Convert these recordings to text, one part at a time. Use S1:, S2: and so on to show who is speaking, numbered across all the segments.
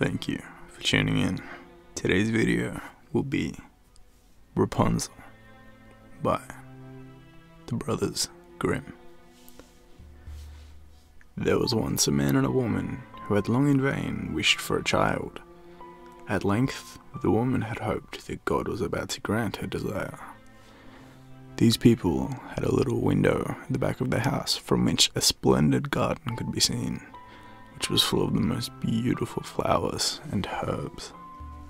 S1: Thank you for tuning in. Today's video will be Rapunzel by the Brothers Grimm. There was once a man and a woman who had long in vain wished for a child. At length, the woman had hoped that God was about to grant her desire. These people had a little window at the back of their house from which a splendid garden could be seen, which was full of the most beautiful flowers and herbs.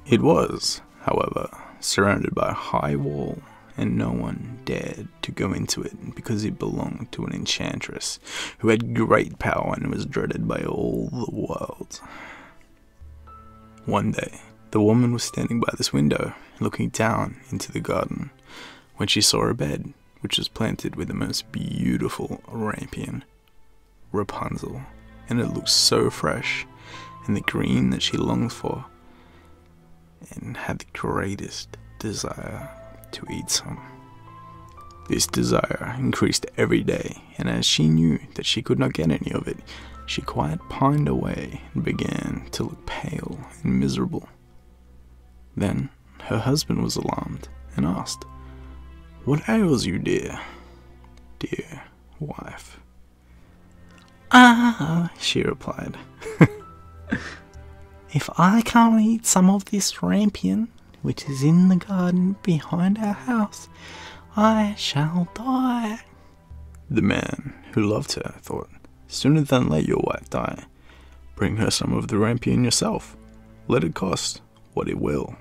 S1: It was, however, surrounded by a high wall, and no one dared to go into it because it belonged to an enchantress who had great power and was dreaded by all the world. One day, the woman was standing by this window, looking down into the garden, when she saw a bed which was planted with the most beautiful rampion, Rapunzel, and it looked so fresh and the green that she longed for, and had the greatest desire to eat some. This desire increased every day, and as she knew that she could not get any of it, she quite pined away and began to look pale and miserable. Then her husband was alarmed and asked, "What ails you, dear wife?"
S2: She replied, "If I can't eat some of this rampion, which is in the garden behind our house, I shall die."
S1: The man, who loved her, thought, "Sooner than let your wife die, bring her some of the rampion yourself. Let it cost what it will."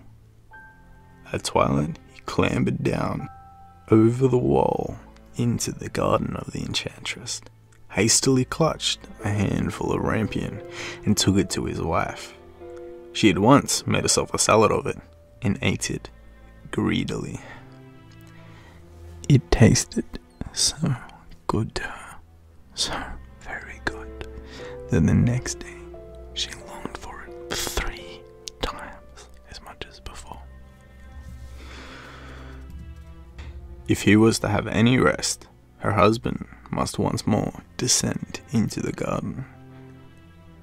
S1: At twilight, he clambered down over the wall into the garden of the enchantress, hastily clutched a handful of rampion and took it to his wife. She at once made herself a salad of it and ate it greedily. It tasted so good to her, so very good, that the next day she longed for it 3 times as much as before. If he was to have any rest, her husband must once more descend into the garden.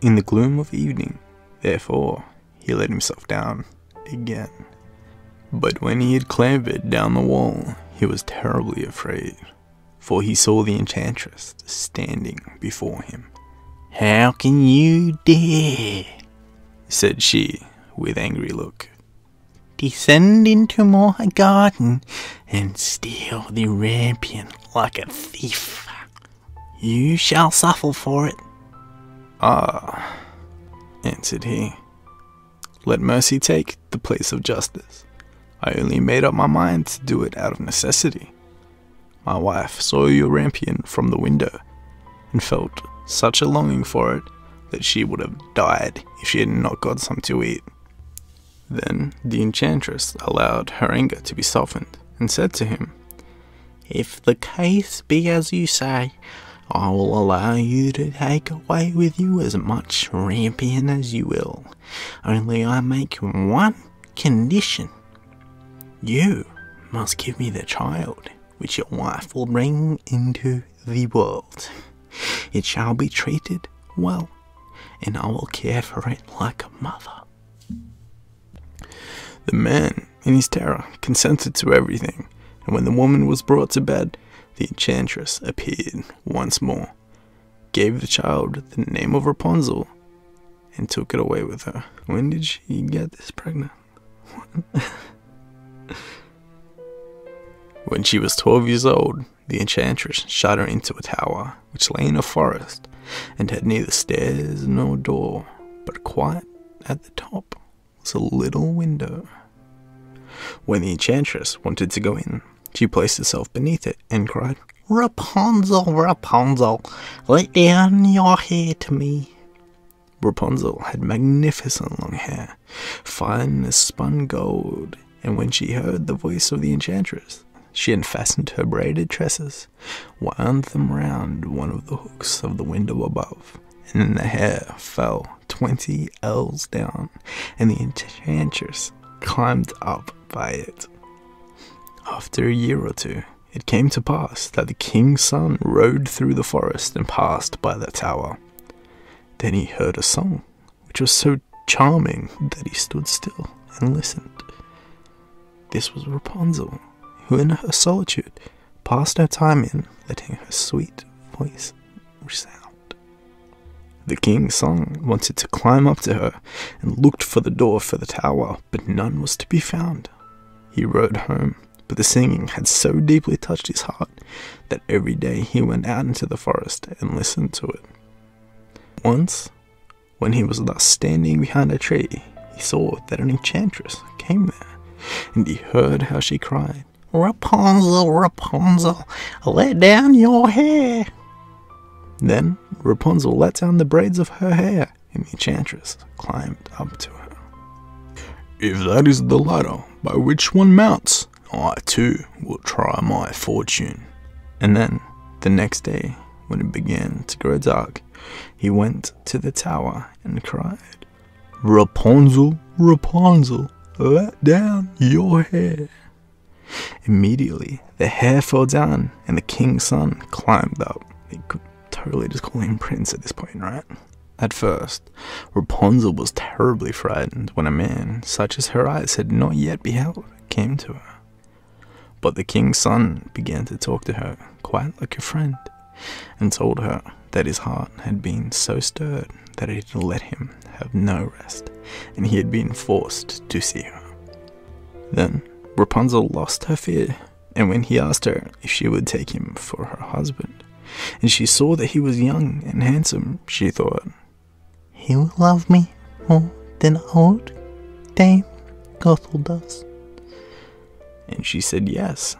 S1: In the gloom of evening, therefore, he let himself down again. But when he had clambered down the wall, he was terribly afraid, for he saw the enchantress standing before him.
S2: "How can you dare,"
S1: said she with angry look,
S2: "descend into my garden and steal the rampion like a thief? You shall suffer for it."
S1: "Ah," answered he, "let mercy take the place of justice. I only made up my mind to do it out of necessity. My wife saw your rampion from the window, and felt such a longing for it that she would have died if she had not got some to eat." Then the enchantress allowed her anger to be softened, and said to him,
S2: "If the case be as you say, I will allow you to take away with you as much rampion as you will. Only I make one condition. You must give me the child which your wife will bring into the world. It shall be treated well, and I will care for it like a mother."
S1: The man, in his terror, consented to everything, and when the woman was brought to bed, the enchantress appeared once more, gave the child the name of Rapunzel, and took it away with her. When did she get this pregnant? When she was 12 years old, the enchantress shut her into a tower which lay in a forest, and had neither stairs nor door, but quite at the top was a little window. When the enchantress wanted to go in, she placed herself beneath it and cried,
S2: "Rapunzel, Rapunzel, let down your hair to me."
S1: Rapunzel had magnificent long hair, fine as spun gold, and when she heard the voice of the enchantress, she unfastened her braided tresses, wound them round one of the hooks of the window above, and then the hair fell 20 ells down, and the enchantress climbed up by it. After a year or two, it came to pass that the king's son rode through the forest and passed by the tower. Then he heard a song, which was so charming that he stood still and listened. This was Rapunzel, who in her solitude passed her time in letting her sweet voice resound. The king's son wanted to climb up to her and looked for the door for the tower, but none was to be found. He rode home, but the singing had so deeply touched his heart that every day he went out into the forest and listened to it. Once, when he was thus standing behind a tree, he saw that an enchantress came there, and he heard how she cried, "Rapunzel, Rapunzel, let down your hair." Then Rapunzel let down the braids of her hair, and the enchantress climbed up to her. "If that is the ladder by which one mounts, I too will try my fortune." And then, the next day, when it began to grow dark, he went to the tower and cried, "Rapunzel, Rapunzel, let down your hair." Immediately, the hair fell down, and the king's son climbed up. He could totally just call him Prince at this point, right? At first, Rapunzel was terribly frightened when a man, such as her eyes had not yet beheld, came to her. But the king's son began to talk to her quite like a friend, and told her that his heart had been so stirred that it had let him have no rest, and he had been forced to see her. Then Rapunzel lost her fear, and when he asked her if she would take him for her husband, and she saw that he was young and handsome, she thought, "He will love me more than old Dame Gothel does." And she said yes,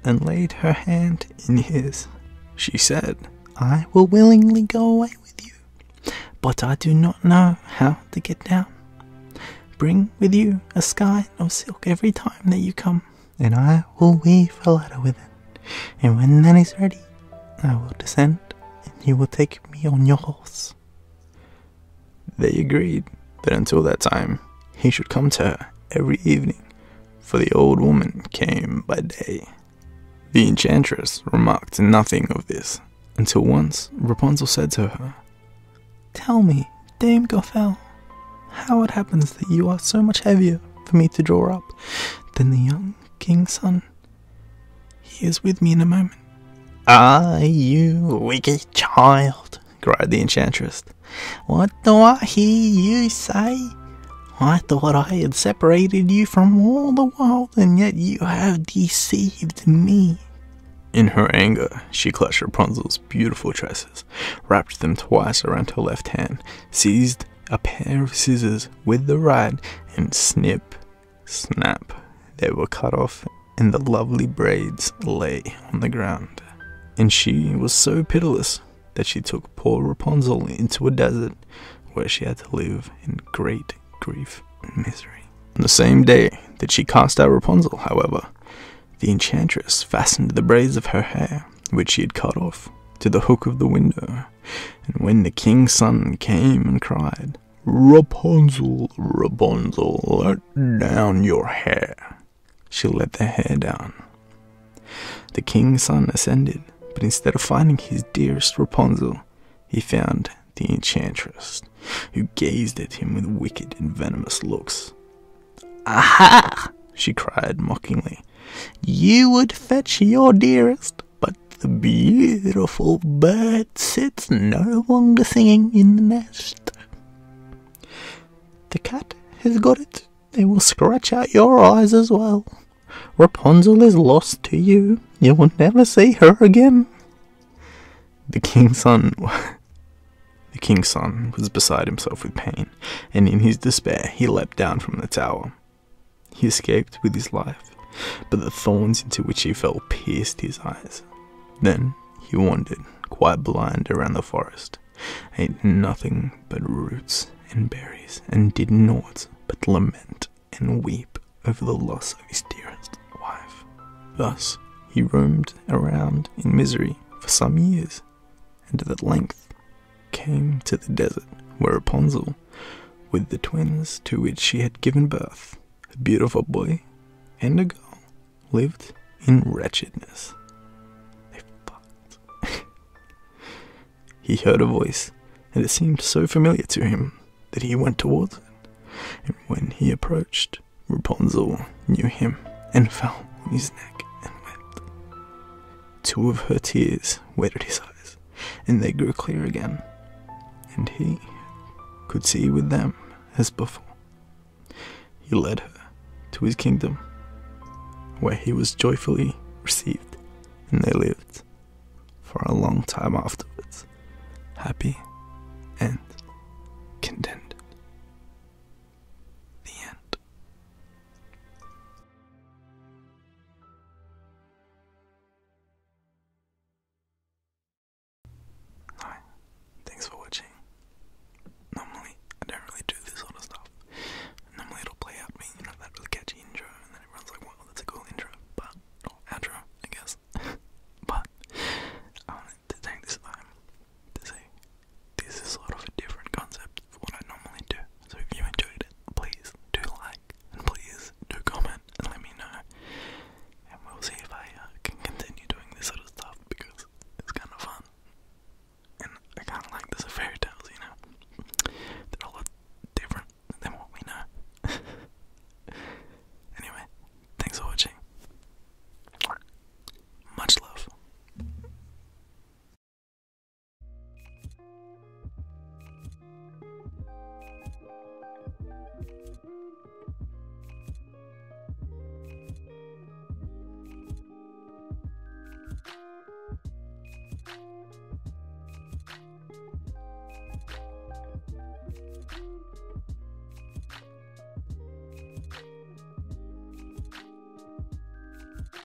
S1: and laid her hand in his. She said, "I will willingly go away with you, but I do not know how to get down. Bring with you a skein of silk every time that you come, and I will weave a ladder with it, and when that is ready, I will descend, and you will take me on your horse." They agreed that until that time, he should come to her every evening, for the old woman came by day. The enchantress remarked nothing of this, until once Rapunzel said to her, "Tell me, Dame Gothel, how it happens that you are so much heavier for me to draw up than the young king's son. He is with me in a moment." "Ah, you wicked child," cried the enchantress. "What do I hear you say? I thought I had separated you from all the world, and yet you have deceived me." In her anger, she clutched Rapunzel's beautiful tresses, wrapped them twice around her left hand, seized a pair of scissors with the right, and snip, snap, they were cut off, and the lovely braids lay on the ground. And she was so pitiless that she took poor Rapunzel into a desert, where she had to live in great grief and misery. On the same day that she cast out Rapunzel, however, the enchantress fastened the braids of her hair, which she had cut off, to the hook of the window, and when the king's son came and cried, "Rapunzel, Rapunzel, let down your hair," she let the hair down. The king's son ascended, but instead of finding his dearest Rapunzel, he found the enchantress, who gazed at him with wicked and venomous looks. "Aha!" she cried mockingly. "You would fetch your dearest, but the beautiful bird sits no longer singing in the nest. The cat has got it. They will scratch out your eyes as well. Rapunzel is lost to you. You will never see her again." The king's son was beside himself with pain, and in his despair he leapt down from the tower. He escaped with his life, but the thorns into which he fell pierced his eyes. Then he wandered, quite blind, around the forest, ate nothing but roots and berries, and did naught but lament and weep over the loss of his dearest wife. Thus he roamed around in misery for some years, and at length came to the desert, where Rapunzel, with the twins to which she had given birth, a beautiful boy and a girl, lived in wretchedness. They fucked. He heard a voice, and it seemed so familiar to him that he went towards it. and when he approached, Rapunzel knew him and fell on his neck and wept. 2 of her tears wetted his eyes, and they grew clear again, and he could see with them as before. He led her to his kingdom, where he was joyfully received, and they lived for a long time afterwards, happy and contented. The end. Hi, thanks for watching. Normally, I don't really do this sort of stuff. Normally it'll play out me, that really catchy intro, and then everyone's like, wow, that's a cool intro, but, or outro, I guess. But, I wanted to take this time to say, this is sort of a different concept of what I normally do. So if you enjoyed it, please do like, and please do comment, and let me know. And we'll see if I can continue doing this sort of stuff, because it's kind of fun. And I kind of like this fairy tales, They're a lot different than what we know. Anyway, thanks for watching. Much love.